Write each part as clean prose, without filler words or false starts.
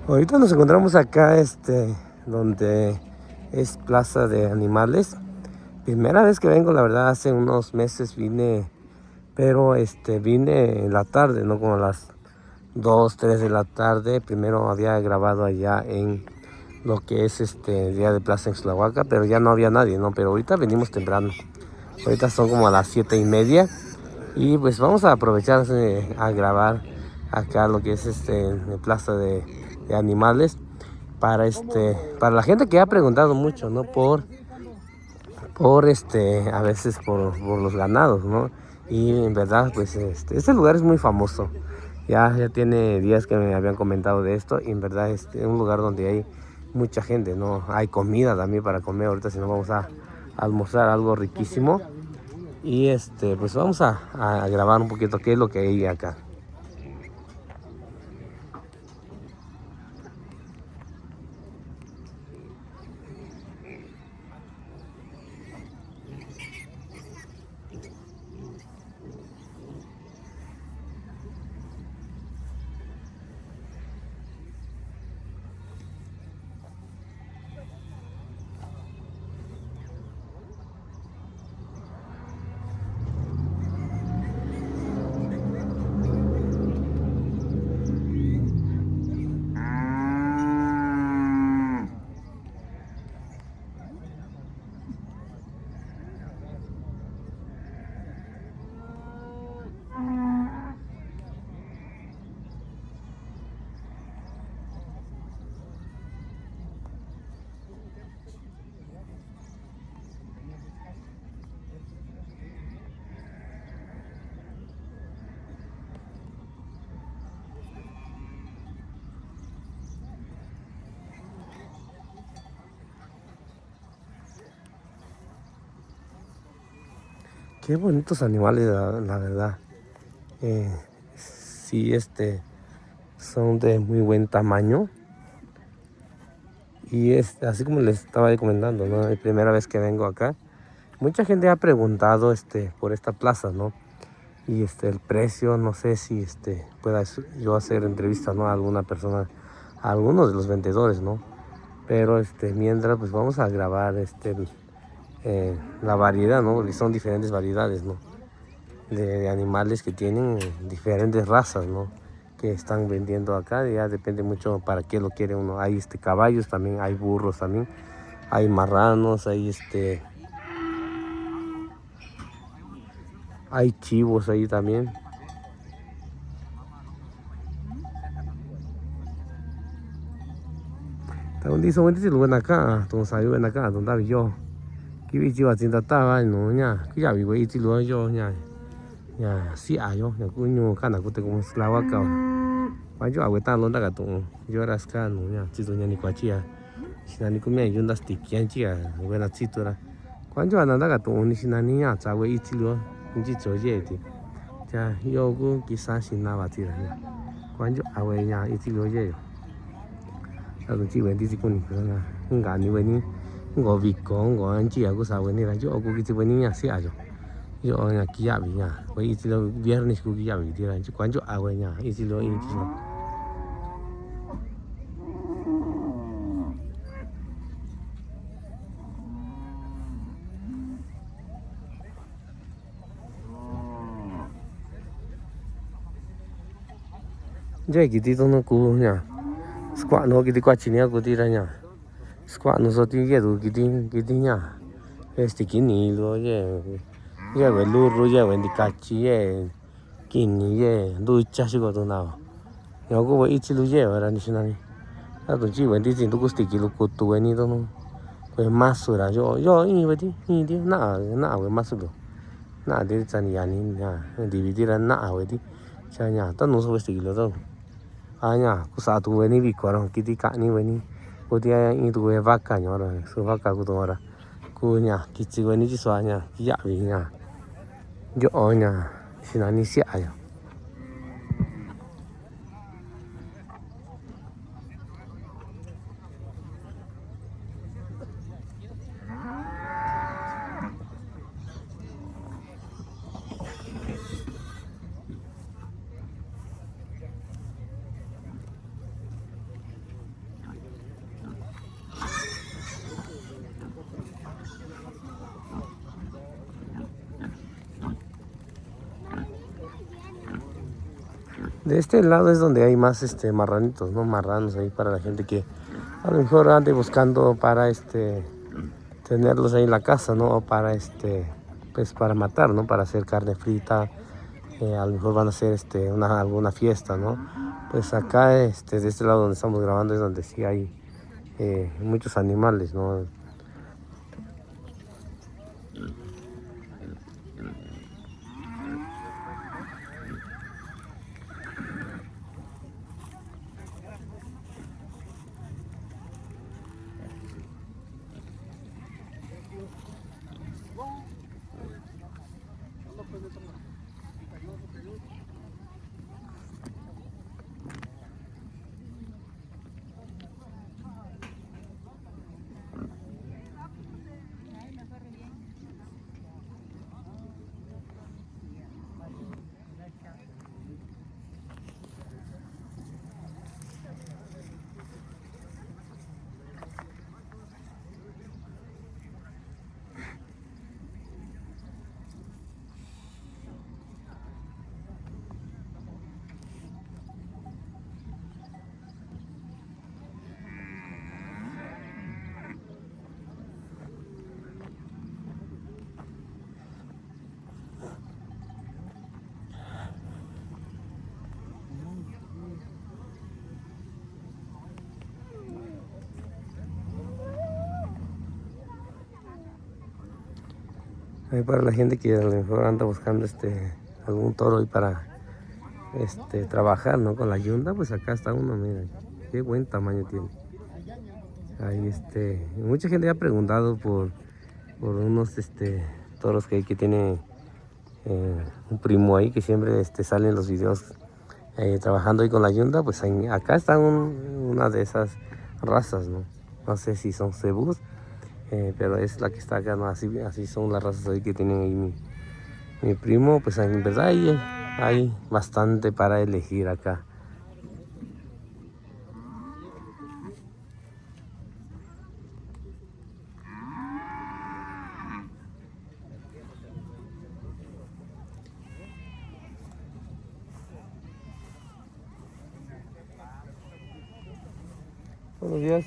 Ahorita nos encontramos acá, donde es Plaza de Animales. Primera vez que vengo, la verdad, hace unos meses vine, pero vine en la tarde, ¿no? Como a las 2, 3 de la tarde. Primero había grabado allá en lo que es Día de Plaza en Xlahuaca, pero ya no había nadie, ¿no? Pero ahorita venimos temprano. Ahorita son como a las 7:30 y pues vamos a aprovechar a grabar acá lo que es Plaza de Animales. Para la gente que ha preguntado mucho, ¿no? Por a veces por los ganados, ¿no? Y en verdad, pues este lugar es muy famoso. Ya tiene días que me habían comentado de esto y en verdad es un lugar donde hay mucha gente, ¿no? Hay comida también para comer. Ahorita si nos vamos a almorzar algo riquísimo. Y pues vamos a grabar un poquito qué es lo que hay acá. Qué bonitos animales, la verdad. Sí, son de muy buen tamaño. Y es así como les estaba comentando, ¿no? Es la primera vez que vengo acá. Mucha gente ha preguntado por esta plaza, ¿no? Y el precio, no sé si pueda yo hacer entrevista, ¿no? A alguna persona, a algunos de los vendedores, ¿no? Pero mientras pues vamos a grabar la variedad, ¿no? Porque son diferentes variedades, ¿no? De animales que tienen diferentes razas, ¿no? Que están vendiendo acá. Ya depende mucho para qué lo quiere uno. Hay caballos también, hay burros también, hay marranos, hay chivos ahí también. Donde hizo buen lugar acá, donde salió en acá, donde había yo. Que vi chiva sin tata, no, ya, que ya vi güey, y luego yo, ya, sí, yo, ya, coño, cana, que te como esclava acá. Cuando yo tan londa gato, yo era acá, no, ya, chito, ya ni cuachía. Si no ni comía, yo andas tiquian, chía, buena chitora. Cuando yo andaba gato, ni si no ni ya, chaval, y chilo, ni chito, yeti. Ya, yo, quizás sin nada, tira, ya. Cuando yo, ya, y chilo, yo. Aku chỉ quen đi con này là ngã như vậy ní ngõ vịt có ngõ anh chị aku sao vậy ní là chỗ aku cái vậy ní nhà xe rồi chỗ nhà kia bị nhà vậy ít lâu viernes aku kia bị đi là chỗ quán chỗ à vậy nhà ít lâu ít lâu vậy cái gì đó nó cũ nhà squat nó cái gì quạt chỉ nhà cũ đi ra nhà squat nó số tiền cái đồ cái gì nhà cái này rồi vậy vậy lúa rồi vậy đi cắt chi vậy cái này vậy đôi cha sĩ có đồ nào nhà aku vậy ít lâu vậy rồi anh xin anh aku chỉ quen đi xin tôi có sticky lúc cũ tuổi này đó nó pues más sura yo y đi nada pues más sura nada de chani yani ya dividir en nada pues đi cha nhà tao nó số sticky lo nhà cô sa tu với ni bị quá rồi cái cả ni với ni cô thì anh tu với vaca nhỏ rồi số vaca cô tu rồi cô nhà cái chỉ với ni chỉ xóa nhà cái gì nhà yo nhà xin anh xia rồi De este lado es donde hay más marranitos, ¿no? Marranos ahí para la gente que a lo mejor ande buscando para tenerlos ahí en la casa, ¿no? O para pues para matar, ¿no? Para hacer carne frita. A lo mejor van a hacer alguna fiesta, ¿no? Pues acá de este lado donde estamos grabando es donde sí hay muchos animales, ¿no? Ahí para la gente que a lo mejor anda buscando algún toro y para trabajar, ¿no? Con la yunda, pues acá está uno, miren, qué buen tamaño tiene. Ahí mucha gente ha preguntado por unos toros que tiene un primo ahí que siempre sale en los videos trabajando ahí con la yunda. Pues acá está una de esas razas, ¿no? No sé si son cebús, pero es la que está acá, ¿no? Así son las razas ahí que tienen ahí mi primo. Pues en verdad hay bastante para elegir acá. Buenos días.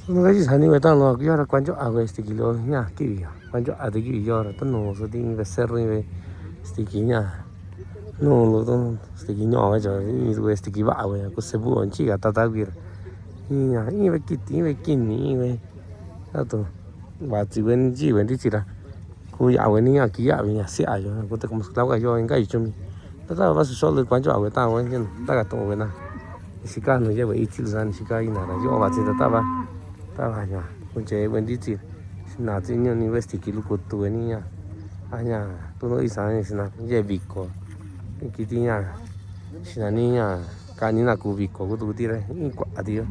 Nó cái gì sản người ta nó cái là quan trọng à cái kilo nha kỹ quan trọng à cái kilo là tân nó số tiền về xe rồi về kỹ nha nó lo tân kỹ nhỏ vậy rồi cái kỹ bạo vậy có xe buồn chỉ cả tata kia nha như vậy kỹ vậy kinh như vậy đó thôi và chỉ bên đi chỉ là cô giáo cái này kỹ vậy nha xe rồi cô ta cũng lâu cái rồi cái gì cho mình tata vào số lượng quan trọng cái tao vậy chứ ta cả tao vậy na chỉ cả nó vậy ít chỉ là chỉ cả ina là do vào chỉ tata vào nya kunci bendicir sinatinya ni wes tikilu kutu ini nya hanya tuno isanya sina je biko kitinya sinaninya kanina ku biko kutu tire ini kwa adio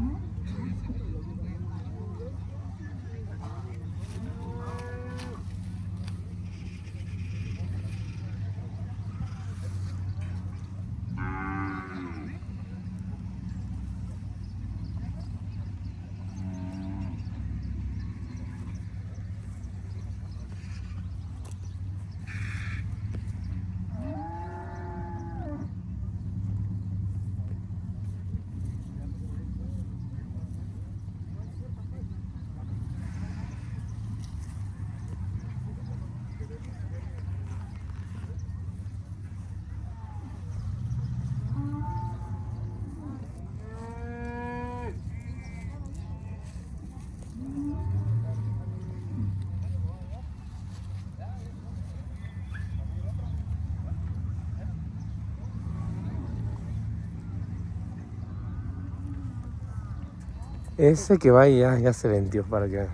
Ese que va ahí ya se vendió para que vean.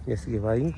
Ese que va ahí.